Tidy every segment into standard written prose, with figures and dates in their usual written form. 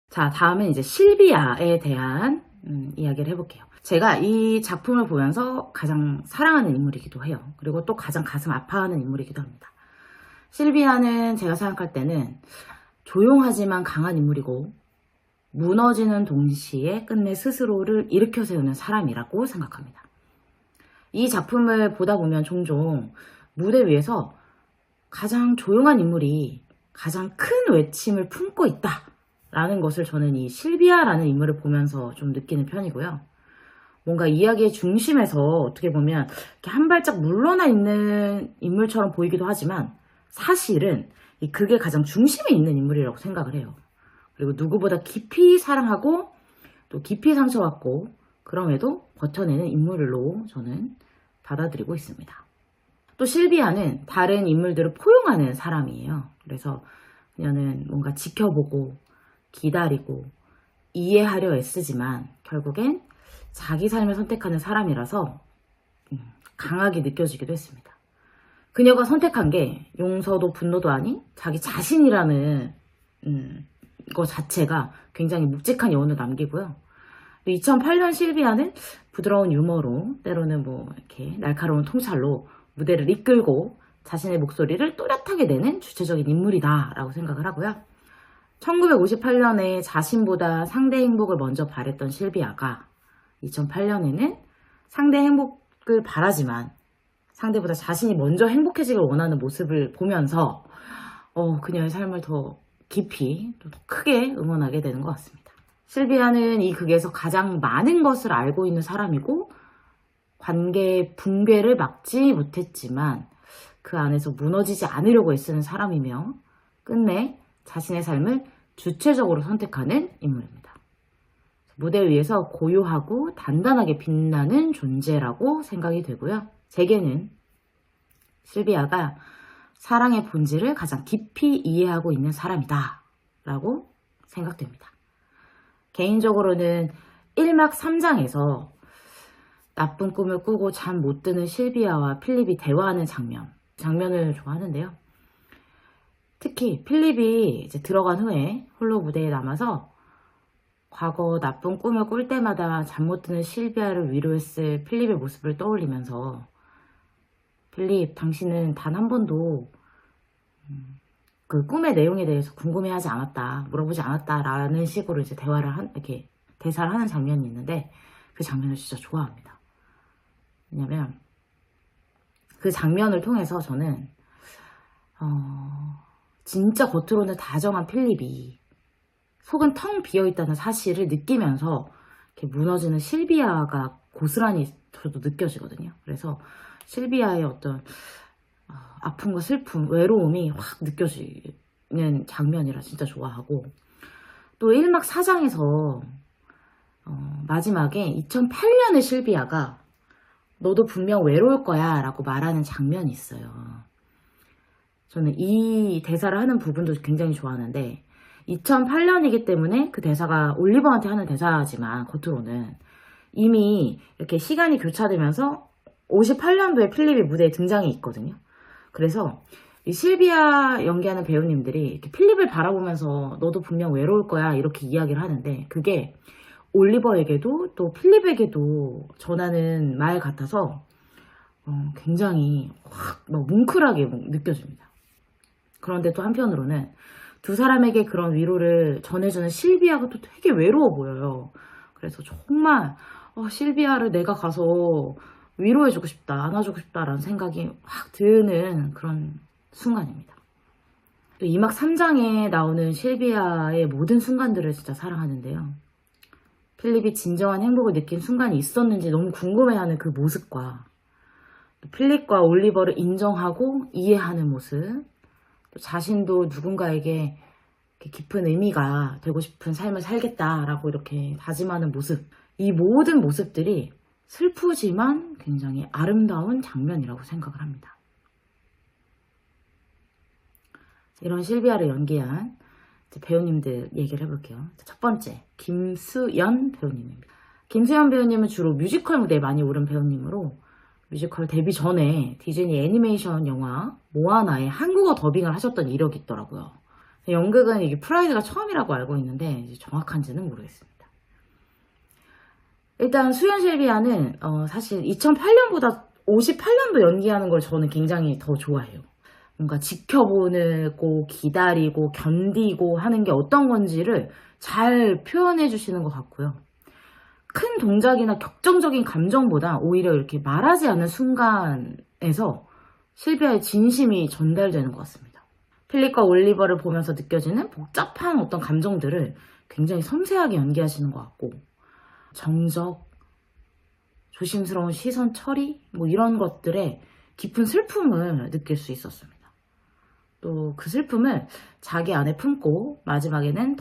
자, 다음은 이제 실비아에 대한 이야기를 해볼게요. 제가 이 작품을 보면서 가장 사랑하는 인물이기도 해요. 그리고 또 가장 가슴 아파하는 인물이기도 합니다. 실비아는 제가 생각할 때는 조용하지만 강한 인물이고 무너지는 동시에 끝내 스스로를 일으켜 세우는 사람이라고 생각합니다. 이 작품을 보다 보면 종종 무대 위에서 가장 조용한 인물이 가장 큰 외침을 품고 있다 라는 것을 저는 이 실비아라는 인물을 보면서 좀 느끼는 편이고요. 뭔가 이야기의 중심에서 어떻게 보면 이렇게 한 발짝 물러나 있는 인물처럼 보이기도 하지만 사실은 이 극의 가장 중심에 있는 인물이라고 생각을 해요. 그리고 누구보다 깊이 사랑하고 또 깊이 상처받고 그럼에도 버텨내는 인물로 저는 받아들이고 있습니다. 또 실비아는 다른 인물들을 포용하는 사람이에요. 그래서 그녀는 뭔가 지켜보고 기다리고 이해하려 애쓰지만 결국엔 자기 삶을 선택하는 사람이라서 강하게 느껴지기도 했습니다. 그녀가 선택한 게 용서도 분노도 아닌 자기 자신이라는 것 자체가 굉장히 묵직한 여운을 남기고요. 2008년 실비아는 부드러운 유머로 때로는 뭐 이렇게 날카로운 통찰로 무대를 이끌고 자신의 목소리를 또렷하게 내는 주체적인 인물이다 라고 생각을 하고요. 1958년에 자신보다 상대의 행복을 먼저 바랬던 실비아가 2008년에는 상대의 행복을 바라지만 상대보다 자신이 먼저 행복해지길 원하는 모습을 보면서 그녀의 삶을 더 깊이 또 더 크게 응원하게 되는 것 같습니다. 실비아는 이 극에서 가장 많은 것을 알고 있는 사람이고 관계의 붕괴를 막지 못했지만 그 안에서 무너지지 않으려고 애쓰는 사람이며 끝내 자신의 삶을 주체적으로 선택하는 인물입니다. 무대 위에서 고요하고 단단하게 빛나는 존재라고 생각이 되고요. 제게는 실비아가 사랑의 본질을 가장 깊이 이해하고 있는 사람이다 라고 생각됩니다. 개인적으로는 1막 3장에서 나쁜 꿈을 꾸고 잠 못 드는 실비아와 필립이 대화하는 장면을 좋아하는데요. 특히 필립이 이제 들어간 후에 홀로 무대에 남아서 과거 나쁜 꿈을 꿀 때마다 잠 못 드는 실비아를 위로했을 필립의 모습을 떠올리면서 필립, 당신은 단 한 번도 그 꿈의 내용에 대해서 궁금해하지 않았다, 물어보지 않았다라는 식으로 이제 이렇게 대사를 하는 장면이 있는데 그 장면을 진짜 좋아합니다. 왜냐면 그 장면을 통해서 저는 진짜 겉으로는 다정한 필립이 속은 텅 비어있다는 사실을 느끼면서 이렇게 무너지는 실비아가 고스란히 저도 느껴지거든요. 그래서 실비아의 어떤 아픔과 슬픔, 외로움이 확 느껴지는 장면이라 진짜 좋아하고 또 1막 4장에서 마지막에 2008년의 실비아가 너도 분명 외로울 거야 라고 말하는 장면이 있어요. 저는 이 대사를 하는 부분도 굉장히 좋아하는데 2008년이기 때문에 그 대사가 올리버한테 하는 대사지만 겉으로는 이미 이렇게 시간이 교차되면서 58년도에 필립이 무대에 등장이 있거든요. 그래서 이 실비아 연기하는 배우님들이 이렇게 필립을 바라보면서 너도 분명 외로울 거야 이렇게 이야기를 하는데 그게 올리버에게도 또 필립에게도 전하는 말 같아서 굉장히 확 뭉클하게 느껴집니다. 그런데 또 한편으로는 두 사람에게 그런 위로를 전해주는 실비아가 또 되게 외로워 보여요. 그래서 정말 실비아를 내가 가서 위로해주고 싶다, 안아주고 싶다라는 생각이 확 드는 그런 순간입니다. 또 2막 3장에 나오는 실비아의 모든 순간들을 진짜 사랑하는데요. 필립이 진정한 행복을 느낀 순간이 있었는지 너무 궁금해하는 그 모습과 또 필립과 올리버를 인정하고 이해하는 모습, 또 자신도 누군가에게 깊은 의미가 되고 싶은 삶을 살겠다라고 이렇게 다짐하는 모습, 이 모든 모습들이 슬프지만 굉장히 아름다운 장면이라고 생각을 합니다. 이런 실비아를 연기한 배우님들 얘기를 해볼게요. 첫 번째, 김수연 배우님입니다. 김수연 배우님은 주로 뮤지컬 무대에 많이 오른 배우님으로 뮤지컬 데뷔 전에 디즈니 애니메이션 영화 모아나의 한국어 더빙을 하셨던 이력이 있더라고요. 연극은 이게 프라이드가 처음이라고 알고 있는데 이제 정확한지는 모르겠습니다. 일단 수연 실비아는 사실 2008년보다 58년도 연기하는 걸 저는 굉장히 더 좋아해요. 뭔가 지켜보고 기다리고 견디고 하는 게 어떤 건지를 잘 표현해 주시는 것 같고요. 큰 동작이나 격정적인 감정보다 오히려 이렇게 말하지 않는 순간에서 실비아의 진심이 전달되는 것 같습니다. 필립과 올리버를 보면서 느껴지는 복잡한 어떤 감정들을 굉장히 섬세하게 연기하시는 것 같고, 정적, 조심스러운 시선 처리 뭐 이런 것들에 깊은 슬픔을 느낄 수 있었습니다. 또 그 슬픔을 자기 안에 품고 마지막에는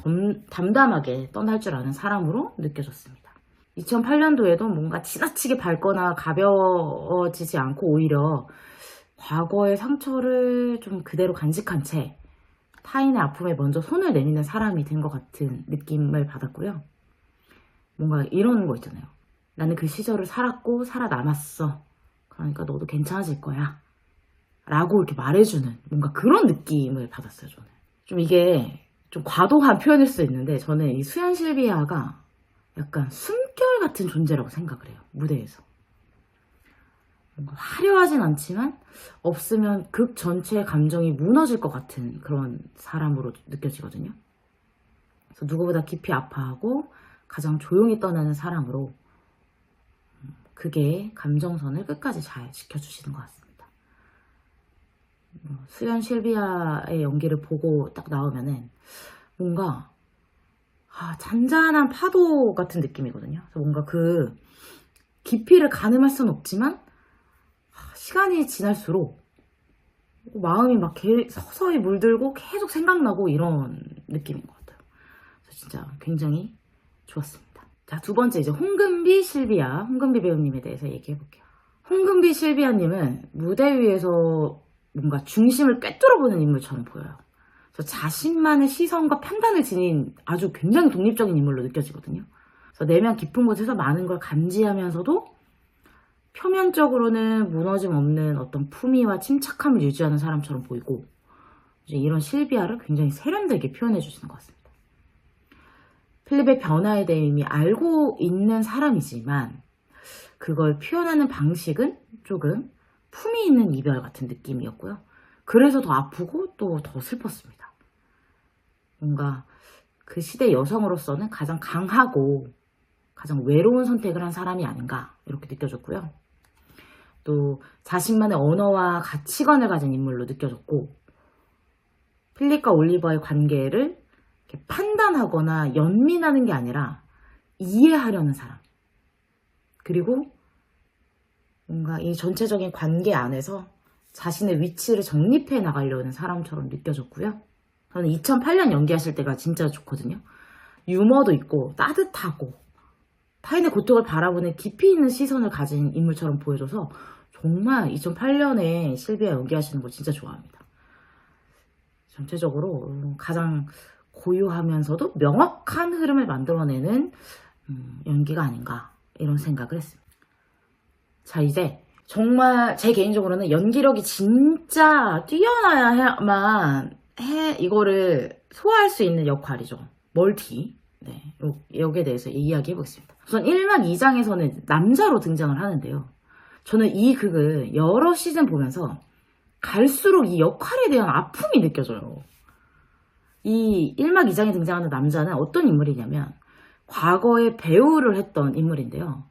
담담하게 떠날 줄 아는 사람으로 느껴졌습니다. 2008년도에도 뭔가 지나치게 밝거나 가벼워지지 않고 오히려 과거의 상처를 좀 그대로 간직한 채 타인의 아픔에 먼저 손을 내미는 사람이 된 것 같은 느낌을 받았고요. 뭔가 이런 거 있잖아요. 나는 그 시절을 살았고 살아남았어. 그러니까 너도 괜찮아질 거야. 라고 이렇게 말해주는 뭔가 그런 느낌을 받았어요, 저는. 좀 이게 좀 과도한 표현일 수 있는데 저는 이 수연 실비아가 약간 숨결 같은 존재라고 생각을 해요, 무대에서. 뭔가 화려하진 않지만 없으면 극 전체의 감정이 무너질 것 같은 그런 사람으로 느껴지거든요. 그래서 누구보다 깊이 아파하고 가장 조용히 떠나는 사람으로 그게 감정선을 끝까지 잘 지켜주시는 것 같습니다. 수연 실비아의 연기를 보고 딱 나오면은 뭔가 잔잔한 파도 같은 느낌이거든요. 그래서 뭔가 그 깊이를 가늠할 수는 없지만 시간이 지날수록 마음이 막 서서히 물들고 계속 생각나고 이런 느낌인 것 같아요. 그래서 진짜 굉장히 좋았습니다. 자, 두 번째 이제 홍금비 실비아, 홍금비 배우님에 대해서 얘기해 볼게요. 홍금비 실비아님은 무대 위에서 뭔가 중심을 꿰뚫어보는 인물처럼 보여요. 그래서 자신만의 시선과 판단을 지닌 아주 굉장히 독립적인 인물로 느껴지거든요. 그래서 내면 깊은 곳에서 많은 걸 감지하면서도 표면적으로는 무너짐 없는 어떤 품위와 침착함을 유지하는 사람처럼 보이고, 이제 이런 실비아를 굉장히 세련되게 표현해 주시는 것 같습니다. 필립의 변화에 대해 이미 알고 있는 사람이지만 그걸 표현하는 방식은 조금 품이 있는 이별 같은 느낌이었고요. 그래서 더 아프고 또 더 슬펐습니다. 뭔가 그 시대 여성으로서는 가장 강하고 가장 외로운 선택을 한 사람이 아닌가 이렇게 느껴졌고요. 또 자신만의 언어와 가치관을 가진 인물로 느껴졌고, 필립과 올리버의 관계를 이렇게 판단하거나 연민하는 게 아니라 이해하려는 사람, 그리고 뭔가 이 전체적인 관계 안에서 자신의 위치를 정립해 나가려는 사람처럼 느껴졌고요. 저는 2008년 연기하실 때가 진짜 좋거든요. 유머도 있고 따뜻하고 타인의 고통을 바라보는 깊이 있는 시선을 가진 인물처럼 보여줘서 정말 2008년에 실비아 연기하시는 거 진짜 좋아합니다. 전체적으로 가장 고유하면서도 명확한 흐름을 만들어내는 연기가 아닌가 이런 생각을 했습니다. 자, 이제 정말 제 개인적으로는 연기력이 진짜 뛰어나야만 이거를 소화할 수 있는 역할이죠. 멀티. 네, 여기에 대해서 이야기해 보겠습니다. 우선 1막 2장에서는 남자로 등장을 하는데요. 저는 이 극을 여러 시즌 보면서 갈수록 이 역할에 대한 아픔이 느껴져요. 이 1막 2장에 등장하는 남자는 어떤 인물이냐면 과거에 배우를 했던 인물인데요.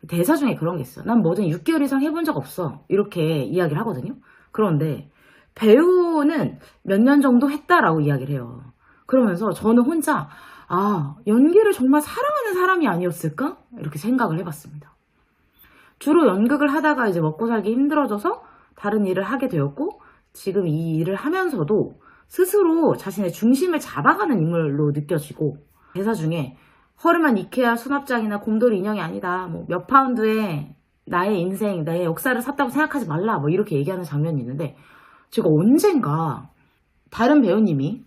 대사 중에 그런 게 있어요. 난 뭐든 6개월 이상 해본 적 없어. 이렇게 이야기를 하거든요. 그런데 배우는 몇 년 정도 했다라고 이야기를 해요. 그러면서 저는 혼자 연기를 정말 사랑하는 사람이 아니었을까? 이렇게 생각을 해봤습니다. 주로 연극을 하다가 이제 먹고 살기 힘들어져서 다른 일을 하게 되었고, 지금 이 일을 하면서도 스스로 자신의 중심을 잡아가는 인물로 느껴지고, 대사 중에 허름한 이케아 수납장이나 곰돌이 인형이 아니다. 뭐 몇 파운드에 나의 인생, 나의 역사를 샀다고 생각하지 말라. 뭐 이렇게 얘기하는 장면이 있는데, 제가 언젠가 다른 배우님이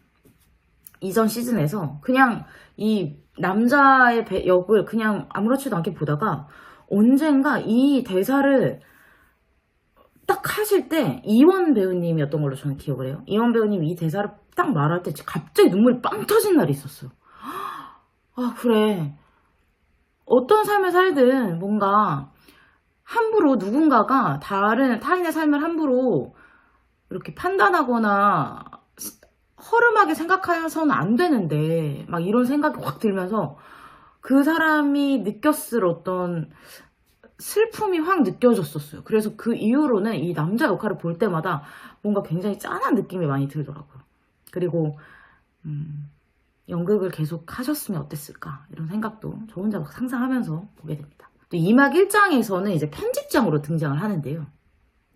이전 시즌에서 그냥 이 남자의 역을 그냥 아무렇지도 않게 보다가 언젠가 이 대사를 딱 하실 때 이원 배우님이었던 걸로 저는 기억을 해요. 이원 배우님이 이 대사를 딱 말할 때 갑자기 눈물이 빵 터진 날이 있었어요. 아, 그래. 어떤 삶을 살든 뭔가 함부로 누군가가 타인의 삶을 함부로 이렇게 판단하거나 허름하게 생각해서는 안 되는데 막 이런 생각이 확 들면서 그 사람이 느꼈을 어떤 슬픔이 확 느껴졌었어요. 그래서 그 이후로는 이 남자 역할을 볼 때마다 뭔가 굉장히 짠한 느낌이 많이 들더라고요. 그리고 연극을 계속 하셨으면 어땠을까 이런 생각도 저 혼자 막 상상하면서 보게 됩니다. 또 2막 1장에서는 이제 편집장으로 등장을 하는데요.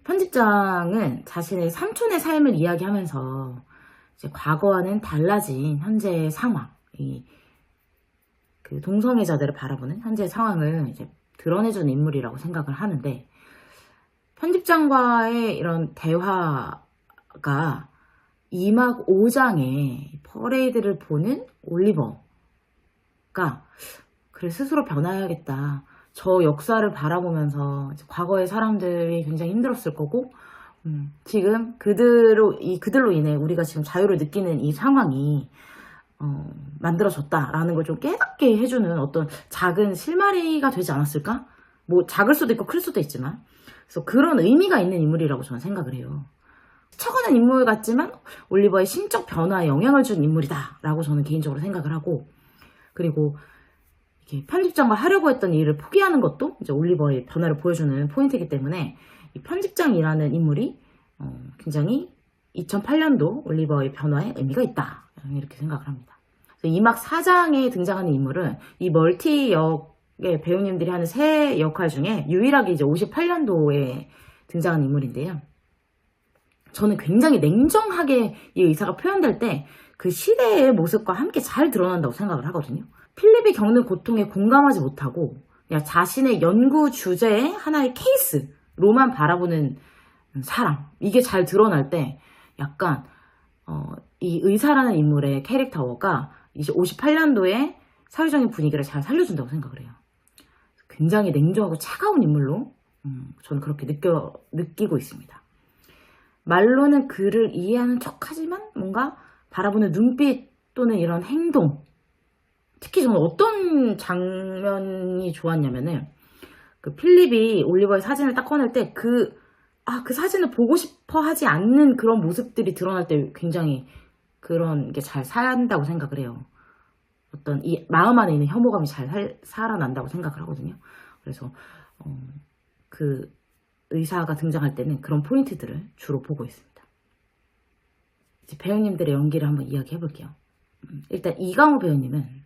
편집장은 자신의 삼촌의 삶을 이야기하면서 이제 과거와는 달라진 현재의 상황, 그 동성애자들을 바라보는 현재의 상황을 이제 드러내주는 인물이라고 생각을 하는데, 편집장과의 이런 대화가 2막 5장에 퍼레이드를 보는 올리버가 그래 스스로 변화해야겠다. 저 역사를 바라보면서 과거의 사람들이 굉장히 힘들었을 거고 지금 그들로 인해 우리가 지금 자유를 느끼는 이 상황이 만들어졌다라는 걸 좀 깨닫게 해주는 어떤 작은 실마리가 되지 않았을까? 뭐 작을 수도 있고 클 수도 있지만 그래서 그런 의미가 있는 인물이라고 저는 생각을 해요. 스쳐가는 인물 같지만 올리버의 심적 변화에 영향을 준 인물이다라고 저는 개인적으로 생각을 하고, 그리고 이렇게 편집장과 하려고 했던 일을 포기하는 것도 이제 올리버의 변화를 보여주는 포인트이기 때문에 이 편집장이라는 인물이 굉장히 2008년도 올리버의 변화에 의미가 있다 이렇게 생각을 합니다. 2막 4장에 등장하는 인물은 이 멀티 역의 배우님들이 하는 세 역할 중에 유일하게 이제 58년도에 등장하는 인물인데요. 저는 굉장히 냉정하게 이 의사가 표현될 때 그 시대의 모습과 함께 잘 드러난다고 생각을 하거든요. 필립이 겪는 고통에 공감하지 못하고 그냥 자신의 연구 주제의 하나의 케이스로만 바라보는 사람, 이게 잘 드러날 때 약간 이 의사라는 인물의 캐릭터가 이제 58년도에 사회적인 분위기를 잘 살려준다고 생각을 해요. 굉장히 냉정하고 차가운 인물로 저는 그렇게 느끼고 있습니다. 말로는 그를 이해하는 척하지만 뭔가 바라보는 눈빛 또는 이런 행동, 특히 저는 어떤 장면이 좋았냐면은 그 필립이 올리버의 사진을 딱 꺼낼 때 그 사진을 보고 싶어 하지 않는 그런 모습들이 드러날 때 굉장히 그런 게 잘 살아난다고 생각을 해요. 어떤 이 마음 안에 있는 혐오감이 잘 살아난다고 생각을 하거든요. 그래서 그 의사가 등장할 때는 그런 포인트들을 주로 보고 있습니다. 이제 배우님들의 연기를 한번 이야기해 볼게요. 일단 이강호 배우님은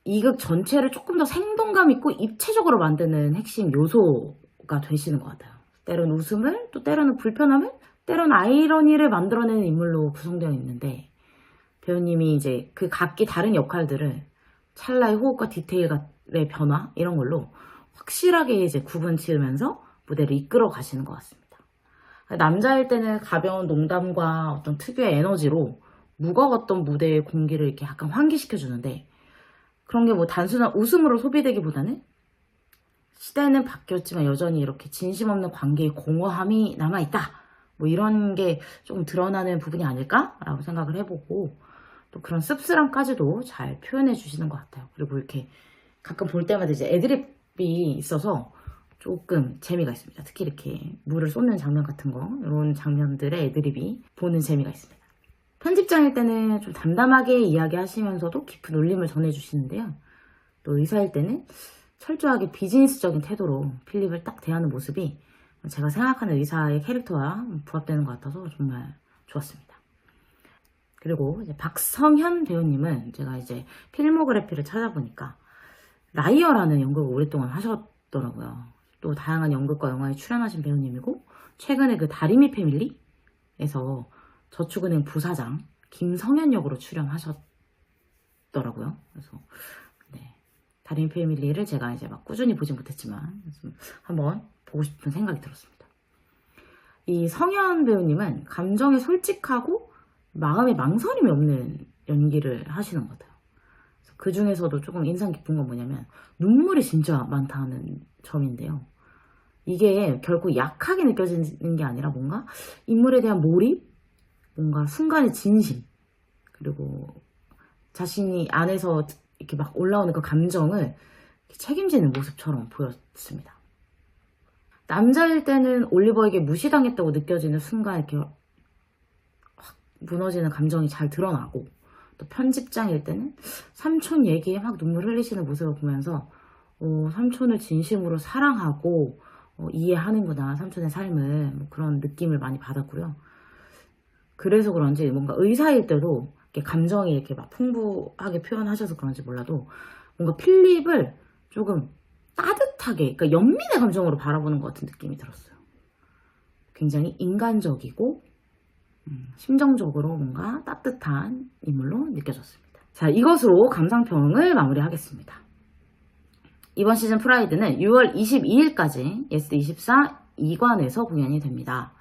이 극 전체를 조금 더 생동감 있고 입체적으로 만드는 핵심 요소가 되시는 것 같아요. 때로는 웃음을, 또 때로는 불편함을, 때로는 아이러니를 만들어내는 인물로 구성되어 있는데, 배우님이 이제 그 각기 다른 역할들을 찰나의 호흡과 디테일의 변화 이런 걸로 확실하게 이제 구분 지으면서 무대를 이끌어 가시는 것 같습니다. 남자일 때는 가벼운 농담과 어떤 특유의 에너지로 무거웠던 무대의 공기를 이렇게 약간 환기시켜 주는데, 그런 게 뭐 단순한 웃음으로 소비되기보다는 시대는 바뀌었지만 여전히 이렇게 진심 없는 관계의 공허함이 남아있다, 뭐 이런 게 조금 드러나는 부분이 아닐까라고 생각을 해보고, 또 그런 씁쓸함까지도 잘 표현해 주시는 것 같아요. 그리고 이렇게 가끔 볼 때마다 이제 애드립이 있어서 조금 재미가 있습니다. 특히 이렇게 물을 쏟는 장면 같은 거, 이런 장면들의 애드립이 보는 재미가 있습니다. 편집장일 때는 좀 담담하게 이야기하시면서도 깊은 울림을 전해주시는데요. 또 의사일 때는 철저하게 비즈니스적인 태도로 필립을 딱 대하는 모습이 제가 생각하는 의사의 캐릭터와 부합되는 것 같아서 정말 좋았습니다. 그리고 이제 박성현 배우님은 제가 이제 필모그래피를 찾아보니까 라이어라는 연극을 오랫동안 하셨더라고요. 또 다양한 연극과 영화에 출연하신 배우님이고, 최근에 그 다리미 패밀리에서 저축은행 부사장 김성현 역으로 출연하셨더라고요. 그래서 네, 다리미 패밀리를 제가 이제 막 꾸준히 보진 못했지만 한번 보고 싶은 생각이 들었습니다. 이 성현 배우님은 감정에 솔직하고 마음에 망설임이 없는 연기를 하시는 것 같아요. 그 중에서도 조금 인상 깊은 건 뭐냐면 눈물이 진짜 많다는 점인데요. 이게 결코 약하게 느껴지는 게 아니라 뭔가 인물에 대한 몰입, 뭔가 순간의 진심, 그리고 자신이 안에서 이렇게 막 올라오는 그 감정을 책임지는 모습처럼 보였습니다. 남자일 때는 올리버에게 무시당했다고 느껴지는 순간 이렇게 확 무너지는 감정이 잘 드러나고, 또 편집장일 때는 삼촌 얘기에 막 눈물 흘리시는 모습을 보면서 삼촌을 진심으로 사랑하고 이해하는구나, 삼촌의 삶을, 뭐 그런 느낌을 많이 받았고요. 그래서 그런지 뭔가 의사일 때도 이렇게 감정이 이렇게 막 풍부하게 표현하셔서 그런지 몰라도 뭔가 필립을 조금 따뜻하게, 그러니까 연민의 감정으로 바라보는 것 같은 느낌이 들었어요. 굉장히 인간적이고 심정적으로 뭔가 따뜻한 인물로 느껴졌습니다. 자, 이것으로 감상평을 마무리하겠습니다. 이번 시즌 프라이드는 6월 22일까지 예스24 2관에서 공연이 됩니다.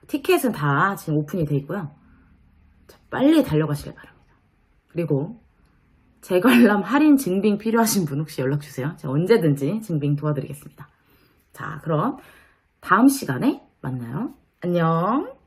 티켓은 다 지금 오픈이 돼 있고요. 자, 빨리 달려가시길 바랍니다. 그리고 재관람 할인 증빙 필요하신 분 혹시 연락주세요. 제가 언제든지 증빙 도와드리겠습니다. 자, 그럼 다음 시간에 만나요. 안녕.